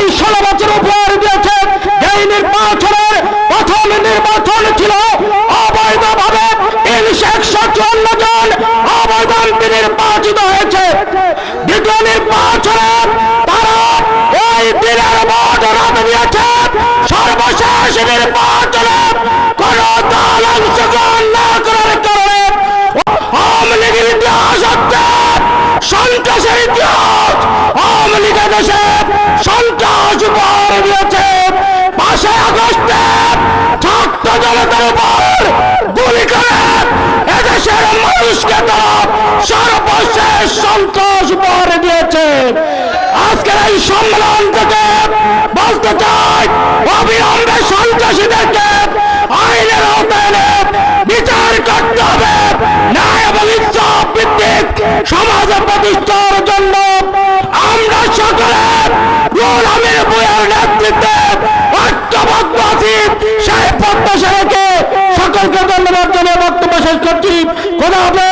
এই 16 বছর উপহার দিয়েছে। এই নির্বাচনের প্রথম নির্বাচন ছিল অবৈধভাবে 154 জন অবৈধ এমপি নির্বাচিত হয়েছে। দ্বিতীয় নির্বাচনে তারা ওই দিনের ভোট রাতে দিয়েছে। সর্বশেষ নির্বাচনে কোন দল অংশগ্রহণ না করার কারণে আওয়ামী লীগের ইতিহাস হচ্ছে সন্ত্রাসের ইতিহাস। আওয়ামী লীগের দেশে সন্ত্রাস উপহার দিয়েছে। 5 আগস্টে ছাত্র জনতার উপর গুলি করে এদেশের মানুষকে তারা সর্বশেষ সন্ত্রাস উপহার দিয়েছে। আজকের এই সম্মেলন থেকে বলতে চাই, অবিলম্বে সন্ত্রাসীদেরকে আইনের আওতায় এনে বিচার করতে হবে। ন্যায় এবং ইনসাফ ভিত্তিক সমাজ প্রতিষ্ঠার জন্য আমরা সকলে রুহুল আমিন ভূঁইয়ার নেতৃত্বে ঐক্যবদ্ধ আছি। সেই প্রত্যাশা রেখে সকলকে ধন্যবাদ জানিয়ে বক্তব্য শেষ করছি। খোদা হাফেজ।